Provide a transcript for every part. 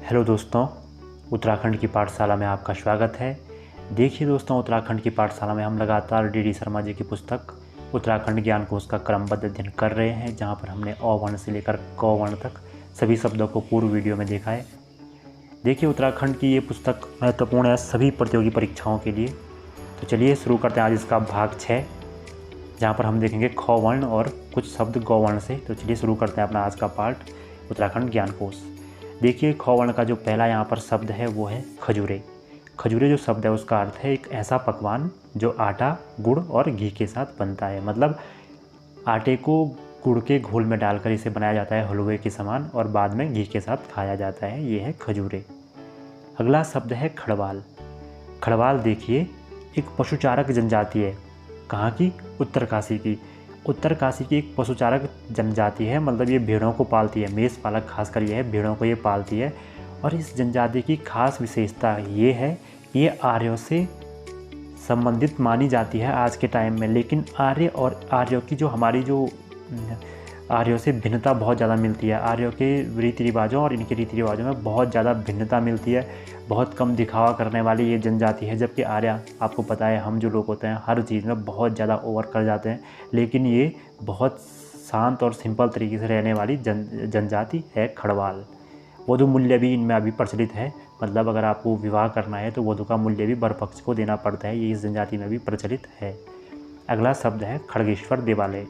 Hello दोस्तों, उत्तराखंड की पाठशाला में आपका स्वागत है। देखिए दोस्तों, उत्तराखंड की पाठशाला में हम लगातार डी शर्मा जी की पुस्तक उत्तराखंड ज्ञान कोश का क्रमबद्ध अध्ययन कर रहे हैं, जहां पर हमने अ वर्ण से लेकर क वर्ण तक सभी शब्दों को पूर्व वीडियो में देखा है। देखिए, उत्तराखंड की ये पुस्तक महत्वपूर्ण है सभी प्रतियोगी परीक्षाओं के लिए। तो चलिए शुरू करते हैं आज इसका भाग 6, जहाँ पर हम देखेंगे ख वर्ण और कुछ शब्द गौ वर्ण से। तो चलिए शुरू करते हैं अपना आज का पाठ उत्तराखंड ज्ञान कोश। देखिए, ख वर्ण का जो पहला यहाँ पर शब्द है वो है खजूरे। खजूरे जो शब्द है उसका अर्थ है एक ऐसा पकवान जो आटा, गुड़ और घी के साथ बनता है। मतलब आटे को गुड़ के घोल में डालकर इसे बनाया जाता है हलवे के समान और बाद में घी के साथ खाया जाता है। ये है खजूरे। अगला शब्द है खड़वाल। खड़वाल देखिए एक पशुचारक जनजाति है। कहाँ की? उत्तरकाशी की। उत्तरकाशी की एक पशुचारक जनजाति है। मतलब ये भेड़ों को पालती है। मेष पालक खासकर ये है, भेड़ों को ये पालती है। और इस जनजाति की खास विशेषता ये है कि ये आर्यों से संबंधित मानी जाती है आज के टाइम में। लेकिन आर्य और आर्यों की जो हमारी जो आर्यों से भिन्नता बहुत ज़्यादा मिलती है। आर्यों के रीति रिवाजों और इनके रीति रिवाजों में बहुत ज़्यादा भिन्नता मिलती है। बहुत कम दिखावा करने वाली ये जनजाति है। जबकि आर्य, आपको पता है, हम जो लोग होते हैं हर चीज़ में बहुत ज़्यादा ओवर कर जाते हैं, लेकिन ये बहुत शांत और सिंपल तरीके से रहने वाली जनजाति है खड़वाल। वधु मूल्य भी इनमें अभी प्रचलित है। मतलब अगर आपको विवाह करना है तो वधु का मूल्य भी वर पक्ष को देना पड़ता है। ये इस जनजाति में भी प्रचलित है। अगला शब्द है खड़गेश्वर देवालय।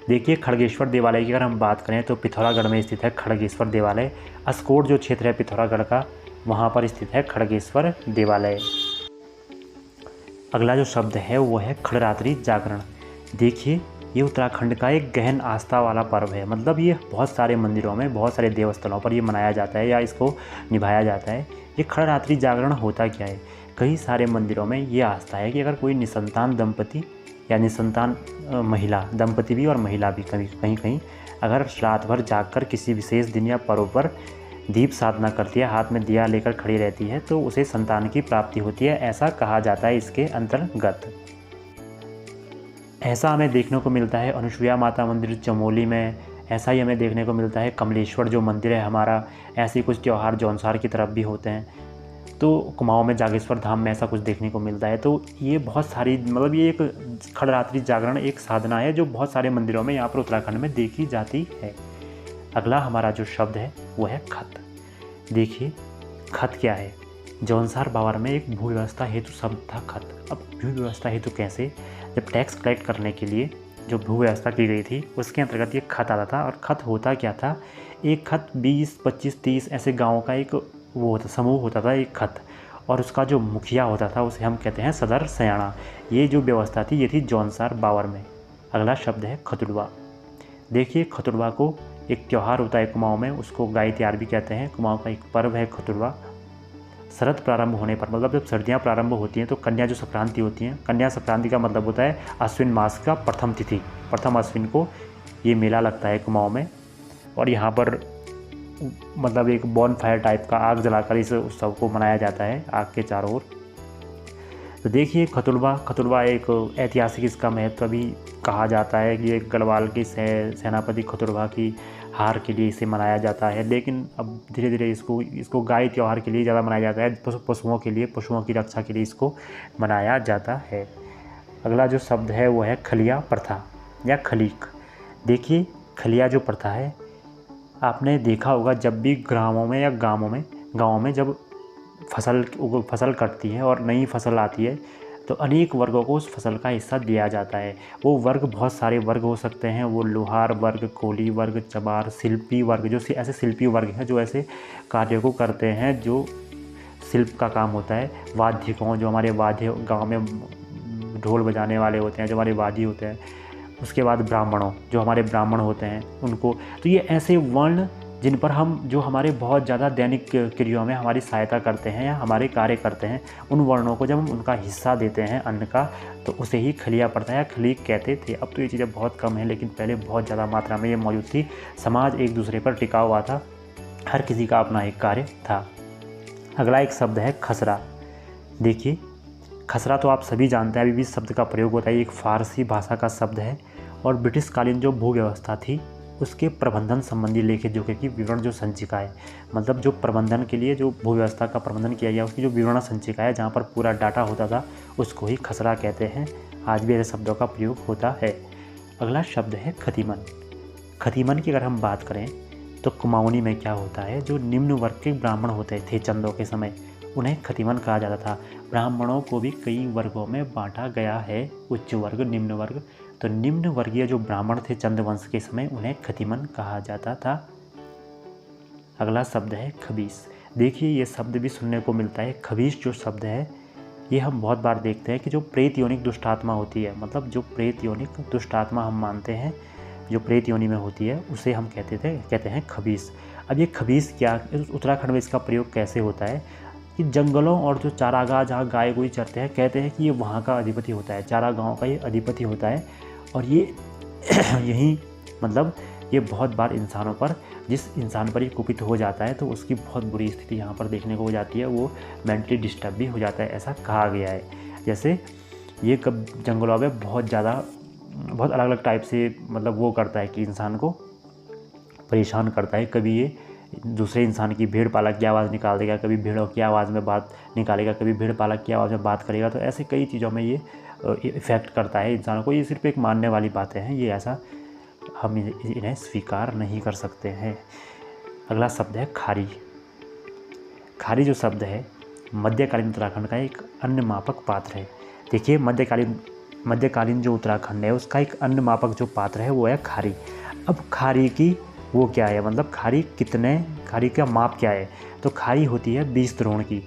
देखिए, खड़गेश्वर देवालय की अगर हम बात करें तो पिथौरागढ़ में स्थित है खड़गेश्वर देवालय। अस्कोट जो क्षेत्र है पिथौरागढ़ का, वहाँ पर स्थित है खड़गेश्वर देवालय। अगला जो शब्द है वो है खड़रात्रि जागरण। देखिए, ये उत्तराखंड का एक गहन आस्था वाला पर्व है। मतलब ये बहुत सारे मंदिरों में, बहुत सारे देवस्थलों पर ये मनाया जाता है या इसको निभाया जाता है। ये खड़रात्रि जागरण होता क्या है? कई सारे मंदिरों में ये आस्था है कि अगर कोई निसंतान दंपति या निसंतान महिला, दंपति भी और महिला भी कहीं कहीं अगर रात भर जागकर किसी विशेष दिन या पर्व पर दीप साधना करती है, हाथ में दिया लेकर खड़ी रहती है, तो उसे संतान की प्राप्ति होती है, ऐसा कहा जाता है इसके अंतर्गत। ऐसा हमें देखने को मिलता है अनुसुईया माता मंदिर चमोली में। ऐसा ही हमें देखने को मिलता है कमलेश्वर जो मंदिर है हमारा। ऐसे कुछ त्यौहार जौनसार की तरफ भी होते हैं। तो कुमाऊं में जागेश्वर धाम में ऐसा कुछ देखने को मिलता है। तो ये बहुत सारी, मतलब ये एक खड़रात्रि जागरण एक साधना है जो बहुत सारे मंदिरों में यहाँ पर उत्तराखंड में देखी जाती है। अगला हमारा जो शब्द है वो है खत। देखिए, खत क्या है? जौनसार बावर में एक भू व्यवस्था हेतु शब्द था खत। अब भू व्यवस्था हेतु कैसे? जब टैक्स कलेक्ट करने के लिए जो भू व्यवस्था की गई थी उसके अंतर्गत ये खत आता था। और खत होता क्या था? एक खत 20, 25, 30 ऐसे गाँवों का एक वो होता, समूह होता था एक खत। और उसका जो मुखिया होता था उसे हम कहते हैं सदर सयाणा। ये जो व्यवस्था थी ये थी जौनसार बावर में। अगला शब्द है खतुड़वा। देखिए, खतुड़वा को एक त्यौहार होता है कुमाऊं में, उसको गाय त्यार भी कहते हैं। कुमाऊं का एक पर्व है खतुड़वा। शरद प्रारंभ होने पर, मतलब जब सर्दियां प्रारंभ होती हैं तो कन्या जो संक्रांति होती है, कन्या संक्रांति का मतलब होता है अश्विन मास का प्रथम तिथि, प्रथम अश्विन को ये मेला लगता है कुमाऊं में। और यहाँ पर मतलब एक बॉन फायर टाइप का आग जलाकर इस उत्सव को मनाया जाता है, आग के चारों ओर। तो देखिए, खतुड़वा एक ऐतिहासिक, इसका महत्व भी कहा जाता है कि एक गढ़वाल के सेनापति खतुड़वा की हार के लिए इसे मनाया जाता है। लेकिन अब धीरे धीरे इसको गाय त्यौहार के लिए ज़्यादा मनाया जाता है। पशुओं के लिए, पशुओं की रक्षा के लिए इसको मनाया जाता है। अगला जो शब्द है वो है खलिया प्रथा या खलीक। देखिए, खलिया जो प्रथा है, आपने देखा होगा जब भी ग्रामों में या गाँवों में जब फसल कटती है और नई फसल आती है तो अनेक वर्गों को उस फसल का हिस्सा दिया जाता है। वो वर्ग बहुत सारे वर्ग हो सकते हैं। वो लोहार वर्ग, कोली वर्ग, चमार, शिल्पी वर्ग, जो ऐसे शिल्पी वर्ग हैं जो ऐसे कार्यों को करते हैं जो शिल्प का काम होता है। वाद्यकों, जो हमारे वाद्य गाँव में ढोल बजाने वाले होते हैं, जो हमारे वादी होते हैं। उसके बाद ब्राह्मणों, जो हमारे ब्राह्मण होते हैं उनको। तो ये ऐसे वर्ण जिन पर हम, जो हमारे बहुत ज़्यादा दैनिक क्रियाओं में हमारी सहायता करते हैं या हमारे कार्य करते हैं, उन वर्णों को जब हम उनका हिस्सा देते हैं अन्न का, तो उसे ही खलिया प्रथा या खलीक कहते थे। अब तो ये चीज़ें बहुत कम हैं, लेकिन पहले बहुत ज़्यादा मात्रा में ये मौजूद थी। समाज एक दूसरे पर टिका हुआ था, हर किसी का अपना एक कार्य था। अगला एक शब्द है खसरा। देखिए, खसरा तो आप सभी जानते हैं, अभी भी इस शब्द का प्रयोग होता है। एक फ़ारसी भाषा का शब्द है और ब्रिटिश कालीन जो भू व्यवस्था थी उसके प्रबंधन संबंधी लेखित जो कि विवरण जो संचिका है, मतलब जो प्रबंधन के लिए जो भू व्यवस्था का प्रबंधन किया गया उसकी जो विवरण संचिका है जहाँ पर पूरा डाटा होता था उसको ही खसरा कहते हैं। आज भी ऐसे शब्दों का प्रयोग होता है। अगला शब्द है खतीमन। खतीमन की अगर हम बात करें तो कुमाऊनी में क्या होता है, जो निम्न वर्ग के ब्राह्मण होते थे चंदों के समय, उन्हें खतीमन कहा जाता था। ब्राह्मणों को भी कई वर्गों में बांटा गया है, उच्च वर्ग, निम्न वर्ग। तो निम्न वर्गीय जो ब्राह्मण थे चंद वंश के समय उन्हें खतीमन कहा जाता था। अगला शब्द है खबीस। देखिए ये शब्द भी सुनने को मिलता है। खबीस जो शब्द है ये हम बहुत बार देखते हैं कि जो प्रेत योनिक दुष्ट आत्मा होती है, मतलब जो प्रेत योनिक दुष्ट आत्मा हम मानते हैं जो प्रेत योनि में होती है उसे हम कहते हैं खबीस। अब ये खबीस क्या, उत्तराखंड में इसका प्रयोग कैसे होता है कि जंगलों और जो चारागाह जहाँ गाय गोई चरते हैं, कहते हैं कि ये वहाँ का अधिपति होता है, चारागाहों का ये अधिपति होता है। और ये यही मतलब ये बहुत बार इंसानों पर, जिस इंसान पर ये कुपित हो जाता है तो उसकी बहुत बुरी स्थिति यहाँ पर देखने को हो जाती है, वो मेंटली डिस्टर्ब भी हो जाता है, ऐसा कहा गया है। जैसे ये कब जंगलों में बहुत अलग अलग टाइप से मतलब वो करता है कि इंसान को परेशान करता है। कभी ये दूसरे इंसान की भेड़ पालक की आवाज़ निकाल देगा, कभी भेड़ों की आवाज़ में बात निकालेगा, कभी भेड़ पालक की आवाज़ में बात करेगा। तो ऐसे कई चीज़ों में ये इफ़ेक्ट करता है इंसानों को। ये सिर्फ एक मानने वाली बातें हैं, ये ऐसा हम इन्हें स्वीकार नहीं कर सकते हैं। अगला शब्द है खारी। खारी जो शब्द है मध्यकालीन उत्तराखंड का एक अन्न मापक पात्र है। देखिए मध्यकालीन जो उत्तराखंड है उसका एक अन्न मापक जो पात्र है वो है खारी। अब खारी की वो क्या है, मतलब खारी का माप क्या है, तो खारी होती है 20 द्रोण की।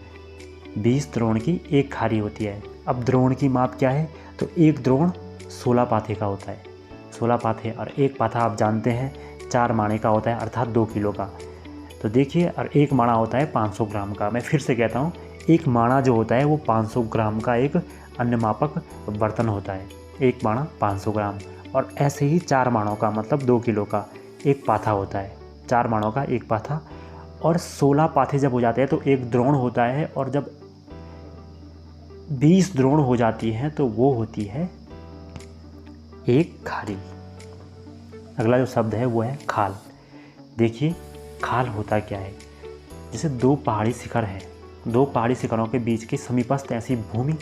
20 द्रोण की एक खारी होती है। अब द्रोण की माप क्या है, तो एक द्रोण 16 पाथे का होता है। 16 पाथे और एक पाथा आप जानते हैं 4 माणे का होता है, अर्थात 2 किलो का। तो देखिए, और एक माणा होता है 500 ग्राम का। मैं फिर से कहता हूँ, एक माणा जो होता है वो 500 ग्राम का एक अन्न मापक बर्तन होता है। एक माणा 500 ग्राम, और ऐसे ही 4 माणों का मतलब 2 किलो का एक पाथा होता है। 4 माणों का एक पाथा, और 16 पाथे जब हो जाते हैं तो एक द्रोण होता है, और जब 20 द्रोण हो जाती हैं तो वो होती है एक खारी। अगला जो शब्द है वो है खाल। देखिए खाल होता क्या है, जैसे 2 पहाड़ी शिखर है, 2 पहाड़ी शिखरों के बीच की समीपस्थ ऐसी भूमि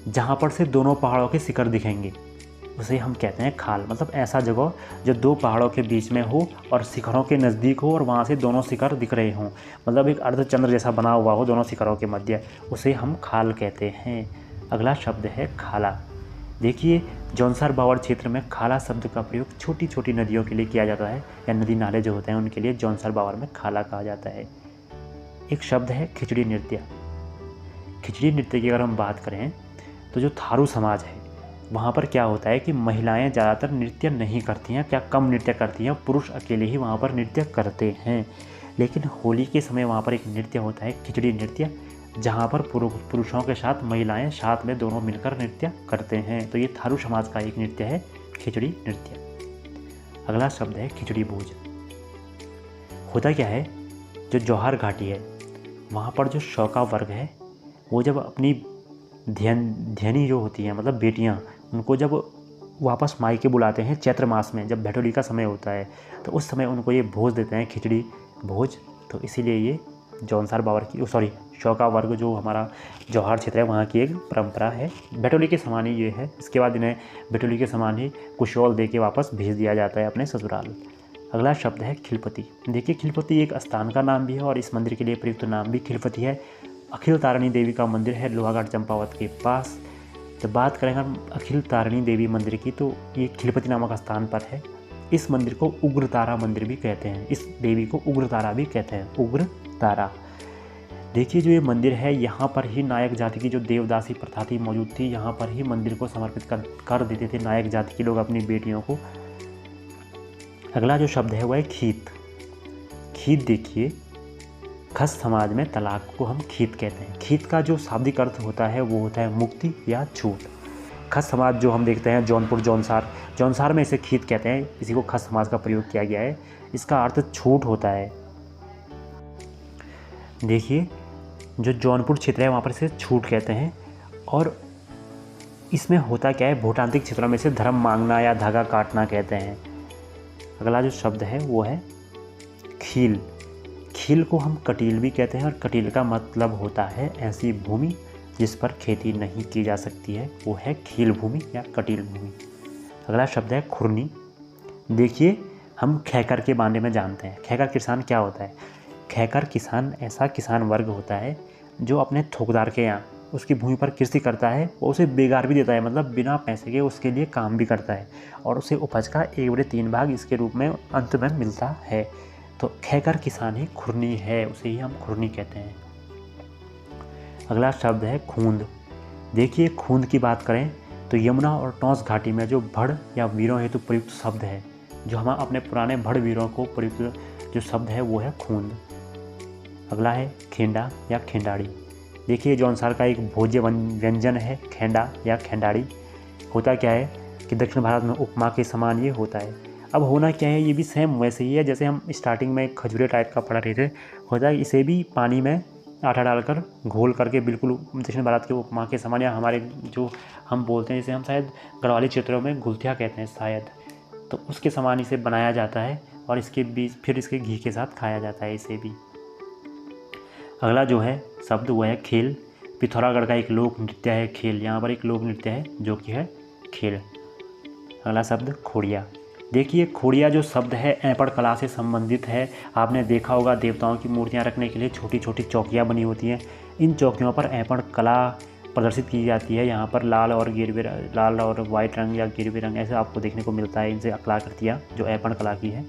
जहाँ पर से दोनों पहाड़ों के शिखर दिखेंगे उसे हम कहते हैं खाल। मतलब ऐसा जगह जो 2 पहाड़ों के बीच में हो और शिखरों के नज़दीक हो और वहाँ से दोनों शिखर दिख रहे हों, मतलब एक अर्धचंद्र जैसा बना हुआ हो दोनों शिखरों के मध्य, उसे हम खाल कहते हैं। अगला शब्द है खाला। देखिए जौनसार बावड़ क्षेत्र में खाला शब्द का प्रयोग छोटी छोटी नदियों के लिए किया जाता है, या नदी नाले जो होते हैं उनके लिए जौनसार बावड़ में खाला कहा जाता है। एक शब्द है खिचड़ी नृत्य। खिचड़ी नृत्य की अगर हम बात करें तो जो थारू समाज है वहाँ पर क्या होता है कि महिलाएं ज़्यादातर नृत्य नहीं करती हैं, क्या कम नृत्य करती हैं, पुरुष अकेले ही वहाँ पर नृत्य करते हैं। लेकिन होली के समय वहाँ पर एक नृत्य होता है खिचड़ी नृत्य, जहाँ पर पुरुषों के साथ महिलाएं साथ में दोनों मिलकर नृत्य करते हैं। तो ये थारू समाज का एक नृत्य है खिचड़ी नृत्य। अगला शब्द है खिचड़ी भोज। होता क्या है, जो जौहर घाटी है वहाँ पर जो शौका वर्ग है वो जब अपनी ध्यनी जो होती हैं मतलब बेटियाँ, उनको जब वापस मायके बुलाते हैं चैत्र मास में जब भैठोली का समय होता है, तो उस समय उनको ये भोज देते हैं खिचड़ी भोज। तो इसीलिए ये जौनसार बावर की शौका वर्ग जो हमारा जौहर क्षेत्र है वहाँ की एक परंपरा है। भैठोली के समान ही ये है। इसके बाद इन्हें भैठोली के समान ही कुशौल दे के वापस भेज दिया जाता है अपने ससुराल। अगला शब्द है खिलपति। देखिए खिलपति एक स्थान का नाम भी है और इस मंदिर के लिए प्रयुक्त नाम भी खिलपति है। अखिल तारिणी देवी का मंदिर है लोहाघाट चंपावत के पास। जब बात करेंगे हम अखिल तारिणी देवी मंदिर की तो ये खिलपति नामक स्थान पर है। इस मंदिर को उग्रतारा मंदिर भी कहते हैं, इस देवी को उग्रतारा भी कहते हैं, उग्रतारा। देखिए जो ये मंदिर है यहाँ पर ही नायक जाति की जो देवदासी प्रथा थी मौजूद थी, यहाँ पर ही मंदिर को समर्पित कर देते थे नायक जाति के लोग अपनी बेटियों को। अगला जो शब्द है वह है खीत। खीत देखिए खस समाज में तलाक को हम खीत कहते हैं। खीत का जो शाब्दिक अर्थ होता है वो होता है मुक्ति या छूट। खस समाज जो हम देखते हैं जौनपुर जौनसार में इसे खीत कहते हैं, इसी को खस समाज का प्रयोग किया गया है। इसका अर्थ छूट होता है। देखिए जो जौनपुर क्षेत्र है वहाँ पर इसे छूट कहते हैं। और इसमें होता क्या है, भूटांतिक क्षेत्रों में इसे धर्म मांगना या धागा काटना कहते हैं। अगला जो शब्द है वो है खील। खील को हम कटील भी कहते हैं और कटील का मतलब होता है ऐसी भूमि जिस पर खेती नहीं की जा सकती है, वो है खील भूमि या कटील भूमि। अगला शब्द है खुरनी। देखिए, हम खैकर के बारे में जानते हैं। खैकर किसान क्या होता है? खैकर किसान ऐसा किसान वर्ग होता है जो अपने थोकदार के यहाँ उसकी भूमि पर कृषि करता है और उसे बेगार भी देता है, मतलब बिना पैसे के उसके लिए काम भी करता है और उसे उपज का 1/3 भाग इसके रूप में अंत में मिलता है। तो खैकर किसान ही खुरनी है, उसे ही हम खुरनी कहते हैं। अगला शब्द है खूंद। देखिए, खूंद की बात करें तो यमुना और टोंस घाटी में जो भड़ या वीरों हेतु प्रयुक्त शब्द है, जो हम अपने पुराने भड़ वीरों को प्रयुक्त जो शब्द है वो है खूंद। अगला है खेंडा या खेंडाड़ी। देखिए, जौनसार का एक भोज्य व्यंजन है खेंडा या खेंडाड़ी। होता क्या है कि दक्षिण भारत में उपमा के समान ये होता है। अब होना क्या है, ये भी सेम वैसे ही है जैसे हम स्टार्टिंग में खजूरे टाइप का पढ़ा रहे थे। होता है इसे भी पानी में आटा डालकर घोल करके बिल्कुल दक्षिण भारत के उपमा के समान, या हमारे जो हम बोलते हैं, जैसे हम शायद गढ़वाली क्षेत्रों में गुलथिया कहते हैं शायद, तो उसके समान इसे बनाया जाता है और इसके बीच फिर इसके घी के साथ खाया जाता है इसे भी। अगला जो है शब्द वो है खेल। पिथौरागढ़ का एक लोक नृत्य है खेल। यहाँ पर एक लोक नृत्य है जो कि है खेल। अगला शब्द खोड़िया। देखिए, खोड़िया जो शब्द है ऐंपड़ कला से संबंधित है। आपने देखा होगा देवताओं की मूर्तियाँ रखने के लिए छोटी छोटी चौकियाँ बनी होती हैं। इन चौकियों पर ऐंपड़ कला प्रदर्शित की जाती है। यहाँ पर लाल और वाइट रंग या गिरवे रंग ऐसे आपको देखने को मिलता है। इनसे कलाकृतियाँ जो ऐंपड़ कला की है,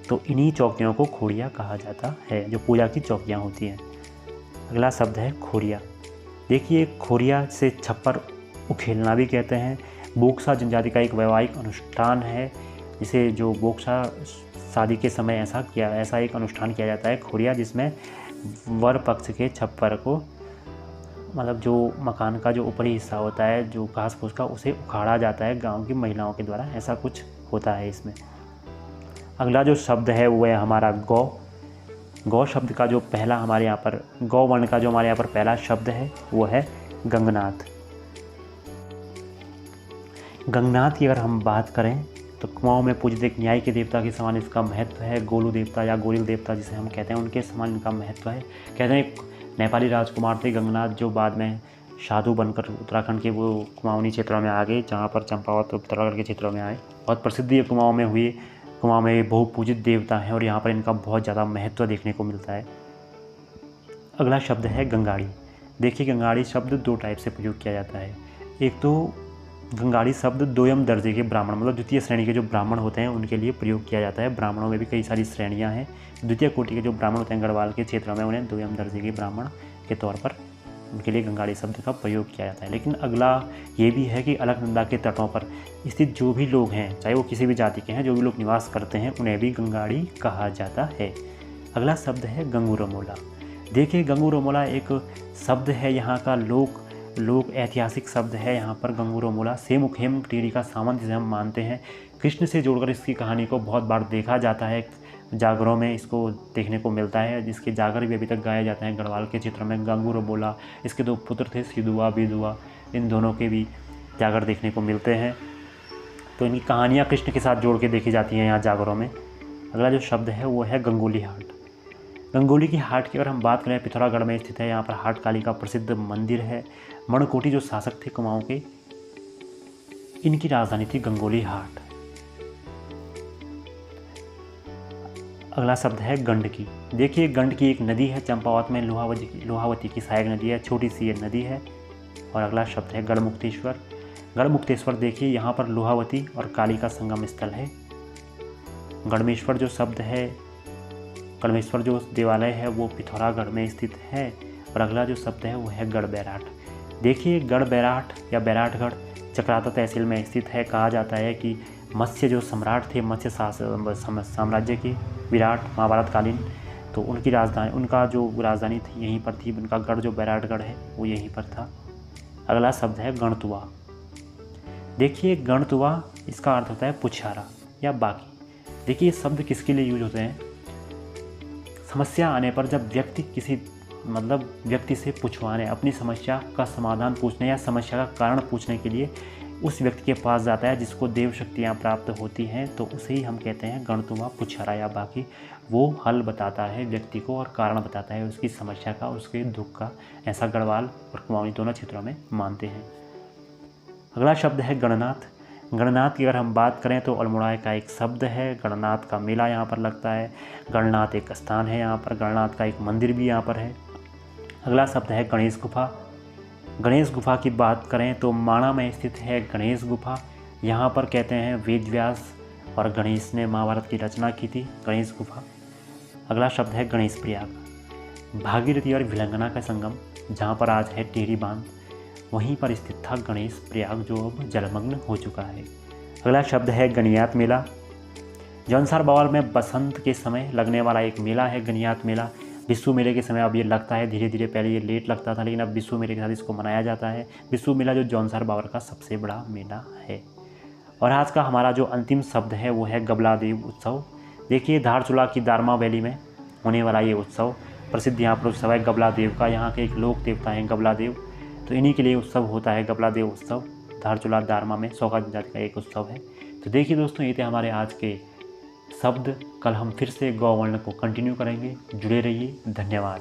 तो इन्हीं चौकियों को खोड़िया कहा जाता है, जो पूजा की चौकियाँ होती हैं। अगला शब्द है खोरिया। देखिए, खोरिया से छप्पर उखेलना भी कहते हैं। बोक्सा जनजाति का एक वैवाहिक अनुष्ठान है, जिसे जो बोक्सा शादी के समय ऐसा एक अनुष्ठान किया जाता है खोरिया, जिसमें वर पक्ष के छप्पर को, मतलब जो मकान का जो ऊपरी हिस्सा होता है जो घास फूस का, उसे उखाड़ा जाता है गांव की महिलाओं के द्वारा। ऐसा कुछ होता है इसमें। अगला जो शब्द है वो है हमारा गौ। गौ शब्द का जो पहला हमारे यहाँ पर गौ वर्ण का जो हमारे यहाँ पर पहला शब्द है वो है गंगनाथ। गंगनाथ की अगर हम बात करें तो कुमाऊं में पूजित एक न्याय के देवता के समान इसका महत्व है। गोलू देवता या गोरिल देवता जिसे हम कहते हैं, उनके समान इनका महत्व है। कहते हैं एक नेपाली राजकुमार थे गंगनाथ, जो बाद में साधु बनकर उत्तराखंड के वो कुमाऊनी क्षेत्रों में आ गए, जहाँ पर चंपावत उत्तराखंड के क्षेत्रों में आए। बहुत प्रसिद्धि है कुमाऊं में हुई। कुमाऊं में बहुपूजित देवता हैं और यहाँ पर इनका बहुत ज़्यादा महत्व देखने को मिलता है। अगला शब्द है गंगाड़ी। देखिए, गंगाड़ी शब्द 2 टाइप से प्रयोग किया जाता है। एक तो गंगाड़ी शब्द द्वितीय दर्जे के ब्राह्मण, मतलब द्वितीय श्रेणी के जो ब्राह्मण होते हैं उनके लिए प्रयोग किया जाता है। ब्राह्मणों में भी कई सारी श्रेणियाँ हैं। द्वितीय कोटि के जो ब्राह्मण होते हैं गढ़वाल के क्षेत्रों में, उन्हें द्वितीय दर्जे के ब्राह्मण के तौर पर उनके लिए गंगाड़ी शब्द का प्रयोग किया जाता है। लेकिन अगला ये भी है कि अलकनंदा के तटों पर स्थित जो भी लोग हैं, चाहे वो किसी भी जाति के हैं, जो भी लोग निवास करते हैं, उन्हें भी गंगाड़ी कहा जाता है। अगला शब्द है गंगूरमोला। देखिए, गंगूरमोला एक शब्द है, यहाँ का लोक ऐतिहासिक शब्द है। यहाँ पर गंगूरमोला सेमुखेम टिहरी का सामंत जिसे हम मानते हैं, कृष्ण से जोड़कर इसकी कहानी को बहुत बार देखा जाता है। जागरों में इसको देखने को मिलता है, जिसके जागर भी अभी तक गाए जाते हैं गढ़वाल के क्षेत्र में। गंगूरमोला, इसके 2 पुत्र थे, सिदुआ बिदुआ, इन दोनों के भी जागर देखने को मिलते हैं। तो इनकी कहानियाँ कृष्ण के साथ जोड़ के देखी जाती हैं यहाँ जागरों में। अगला जो शब्द है वो है गंगोली हाट। गंगोली की हाट की अगर हम बात करें, पिथौरागढ़ में स्थित है। यहाँ पर हाट काली का प्रसिद्ध मंदिर है। मणकोटी जो शासक थे कुमाऊं के, इनकी राजधानी थी गंगोली हाट। अगला शब्द है गंडकी। देखिए, गंडकी एक नदी है चंपावत में, लोहावती की सहायक नदी है, छोटी सी ये नदी है। और अगला शब्द है गढ़मुक्तेश्वर। गढ़मुक्तेश्वर देखिए, यहाँ पर लोहावती और काली का संगम स्थल है। गढ़मेश्वर जो शब्द है, गढ़मेश्वर जो देवालय है वो पिथौरागढ़ में स्थित है। और अगला जो शब्द है वो है गढ़ बैराठ। देखिए, गढ़ बैराठ या बैराठगढ़ चक्राता तहसील में स्थित है। कहा जाता है कि मत्स्य जो सम्राट थे मत्स्य साम्राज्य के, विराट महाभारत कालीन, तो उनका जो राजधानी थी यहीं पर थी। उनका गढ़ जो बैराठगढ़ है वो यहीं पर था। अगला शब्द है गणतुआ। देखिए, गणतुआ इसका अर्थ होता है पुछारा या बाकी। देखिए, ये शब्द किसके लिए यूज होते हैं? समस्या आने पर जब व्यक्ति से पूछवाने, अपनी समस्या का समाधान पूछने या समस्या का कारण पूछने के लिए उस व्यक्ति के पास जाता है जिसको देव शक्तियाँ प्राप्त होती हैं, तो उसे ही हम कहते हैं गणतुमा पुच्छारा, या बाकी वो हल बताता है व्यक्ति को और कारण बताता है उसकी समस्या का, उसके दुख का। ऐसा गढ़वाल और कुमाऊनी दोनों क्षेत्रों में मानते हैं। अगला शब्द है गणनाथ। गणनाथ की अगर हम बात करें तो अल्मोड़ा का एक शब्द है। गणनाथ का मेला यहाँ पर लगता है। गणनाथ एक स्थान है यहाँ पर, गणनाथ का एक मंदिर भी यहाँ पर है। अगला शब्द है गणेश गुफा। गणेश गुफा की बात करें तो माणा में स्थित है गणेश गुफा। यहाँ पर कहते हैं वेद व्यास और गणेश ने महाभारत की रचना की थी, गणेश गुफा। अगला शब्द है गणेश प्रयाग। भागीरथी और विलंगना का संगम, जहाँ पर आज है टिहरी बांध, वहीं पर स्थित था गणेश प्रयाग, जो अब जलमग्न हो चुका है। अगला शब्द है गनियात मेला। जौनसार बावल में बसंत के समय लगने वाला एक मेला है गनियात मेला। विश्व मेले के समय अब ये लगता है धीरे धीरे, पहले ये लेट लगता था लेकिन अब विश्व मेले के साथ इसको मनाया जाता है। विश्व मेला जो जौनसार बावल का सबसे बड़ा मेला है। और आज का हमारा जो अंतिम शब्द है वो है गबलादेव उत्सव। देखिए धारचूला की दारमा वैली में होने वाला ये उत्सव प्रसिद्ध यहाँ पर उत्सव है गबलादेव का। यहाँ के एक लोक देवता हैं गबलादेव, तो इन्हीं के लिए उत्सव होता है गबलादेव उत्सव। धारचूला दारमा में सौगा जनजाति का एक उत्सव है। तो देखिए दोस्तों, ये थे हमारे आज के शब्द। कल हम फिर से गौवर्ण को कंटिन्यू करेंगे। जुड़े रहिए। धन्यवाद।